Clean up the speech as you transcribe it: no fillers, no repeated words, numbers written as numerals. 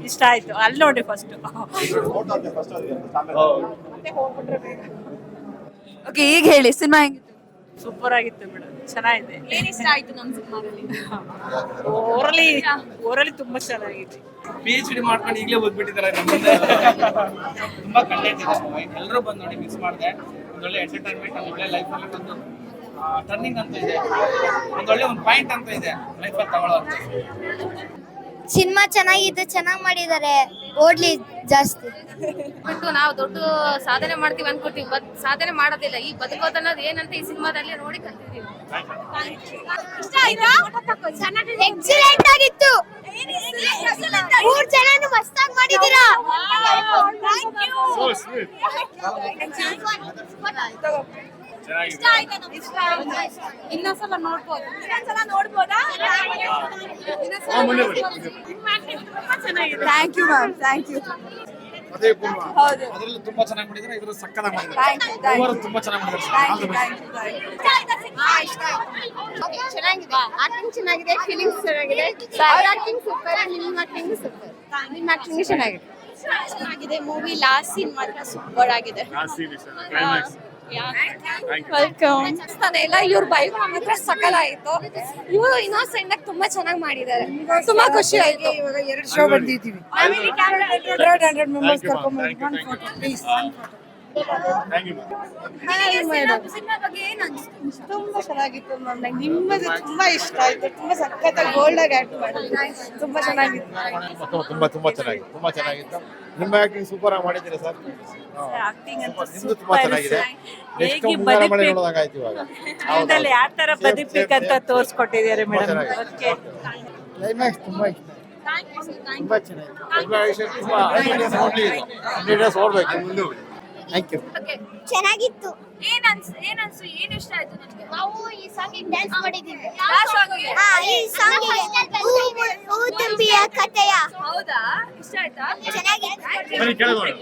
ಇಷ್ಟ ಆಯ್ತು. ಅಲ್ಲಿ ನೋಡಿ ಫಸ್ಟ್. ಓಕೆ, ಈಗ ಹೇಳಿ ಸಿನಿಮಾ ಹೆಂಗಿತ್ತು? ಸೂಪರ್ ಆಗಿತ್ತು ಮೇಡಮ್, ಚೆನ್ನಾಗಿದೆ. ಏನ್ ಇಷ್ಟ ಆಯ್ತು ನಮ್ಮ ಸಿನಿಮಾದಲ್ಲಿ? ಓರಲಿ ತುಂಬಾ ಚೆನ್ನಾಗಿದೆ. PhD ಮಾಡ್ಕೊಂಡು ಈಗಲೇ ಓದ್ಬಿಟ್ಟಿದ್ದಾರೆ ತುಂಬಾ ಕಂಟೆಂಟ್ ಇದೆ. ಎಲ್ಲರೂ ಬಂದು ನೋಡಿ ಮಿಸ್ ಮಾಡಿದೆ. ಒಂದೊಳ್ಳೆ ಎಂಟರ್ಟೈನ್ಮೆಂಟ್, ಒಂದೊಳ್ಳೆ ಲೈಫಲ್ಲಿ ಒಂದು ಟರ್ನಿಂಗ್ ಅಂತ ಇದೆ, ಒಂದೊಳ್ಳೆ ಒಂದು ಪಾಯಿಂಟ್ ಅಂತ ಇದೆ ಲೈಫಲ್ಲಿ ತಗೊಳ್ಳೋ. ಸಿನಿಮಾ ಚೆನ್ನಾಗಿದೆ, ಚೆನ್ನಾಗಿ ಮಾಡಿದ್ದಾರೆ. ಓಡ್ಲಿ ಜಾಸ್ತಿ. ಬಿಟ್ಟು ನಾವು ದೊಡ್ಡ ಸಾಧನೆ ಮಾಡ್ತೀವಿ ಅನ್ಕೋತೀವಿ, ಬಟ್ ಸಾಧನೆ ಮಾಡೋದಿಲ್ಲ. ಈ ಬದುಕೋದನ್ನೋದು ಏನಂತ ಈ ಸಿನಿಮಾದಲ್ಲಿ ನೋಡಿ ಕಲ್ತಿದ್ದೀವಿ. ಎಕ್ಸಲೆಂಟ್ ಆಗಿತ್ತು. 3 ಜನನು ಮಸ್ತಾಗಿ ಮಾಡಿದೀರಾ. ಇನ್ನೊಂದ್ಸಲ ನೋಡ್ಬೋದು. Thank you ma'am, thank you. ಅದರಲ್ಲಿ ತುಂಬಾ ಚೆನ್ನಾಗಿ ಮಾಡಿದ್ದಾರೆ, ಇದ್ರ ಸಕ್ಕತ್ತಾಗಿ ಮಾಡಿದ್ದಾರೆ. ತುಂಬಾ ಚೆನ್ನಾಗಿ ಮಾಡಿದ್ದಾರೆ. ಚೆನ್ನಾಗಿದೆ, ಆಕ್ಟಿಂಗ್ ಚೆನ್ನಾಗಿದೆ, ಫೀಲಿಂಗ್ಸ್ ಚೆನ್ನಾಗಿದೆ. ಅವ್ರ ಆಕ್ಟಿಂಗ್ ಸೂಪರ್, ನಿಮ್ಮ ಆಕ್ಟಿಂಗ್ ಸೂಪರ್. ನಿಮ್ಮ ಆಕ್ಟಿಂಗ್ ಚೆನ್ನಾಗಿದೆ. ಮೂವಿ ಲಾಸ್ಟ್ ಸೀನ್ ಮಾತ್ರ ಸೂಪರ್ ಆಗಿದೆ. ವೆಲ್ಕಮ್. ಎಲ್ಲ ಇವ್ರ ಬೈಕ್ ಮಾತ್ರ ಸಕಲ ಆಯ್ತು. ಇವರು ಇನ್ನೋಸೆಂಟ್ ಆಗಿ ತುಂಬಾ ಚೆನ್ನಾಗಿ ಮಾಡಿದ್ದಾರೆ. ತುಂಬಾ ಖುಷಿ ಆಯ್ತು. ಇವಾಗ 2 ಶೋ ಬಂದಿದ್ದೀವಿ. 100 ಮೆಂಬರ್ಸ್ ಕರ್ಕೊಂಡು ತುಂಬಾ ಚೆನ್ನಾಗಿತ್ತು ಮ್ಯಾಮ್. ನಂಗೆ ನಿಮ್ಮದು ತುಂಬಾ ಇಷ್ಟ ಆಯ್ತು. ತುಂಬಾ ಸಖತ್ತಾಗಿ ಗೋಲ್ಡ್ ಆಗಿ ಆಕ್ಟ್ ಮಾಡಿದ್ರು. ತುಂಬಾ ಚೆನ್ನಾಗಿತ್ತು. ತುಂಬಾ ಚೆನ್ನಾಗಿತ್ತು. ನಿಮ್ಮ ಆಕ್ಟಿಂಗ್ ಸೂಪರ್ ಆಗಿ ಮಾಡಿದ್ದೀರಾ ಸರ್. ಆಕ್ಟಿಂಗ್ ಅಂತ ನಿಮ್ದು ತುಂಬಾ ಚೆನ್ನಾಗಿದೆ. ಹೇಗೆ ಬದುಕಬೇಕು, ನೋಡೋದಾಗಾಯ್ತು ಇವಾಗ. ಜೀವನದಲ್ಲಿ ಯಾವ ತರ ಬದುಕಬೇಕಂತ ತೋರಿಸ್ಕೊಟ್ಟಿದ್ದಾರೆ ಮೇಡಮ್. ಅದಕ್ಕೆ ಕ್ಲೈಮ್ಯಾಕ್ಸ್ ತುಂಬಾ ಇಷ್ಟ. ತುಂಬಾ ಚೆನ್ನಾಗಿತ್ತು. ತುಂಬಾ ನೋಡ್ಬೇಕು ಮುಂದೆ. Thank you. ಚೆನ್ನಾಗಿತ್ತು. ಏನ್ ಇಷ್ಟ ಆಯ್ತು ನಿಮಗೆ? ನಾವು ಈ ಸಾಂಗ್ ಡ್ಯಾನ್ಸ್ ಮಾಡಿದ್ದೀವಿ. ಯಾವ ಈ ಸಾಂಗ್ ಹೂ ತುಂಬಿಯ ಕಥೆಯ. ಹೌದಾ, ಇಷ್ಟ ಆಯ್ತಾ? ಚೆನ್ನಾಗಿತ್ತು. ಬನ್ನಿ ಕೆಳಗೆ ಹೋಗೋಣ.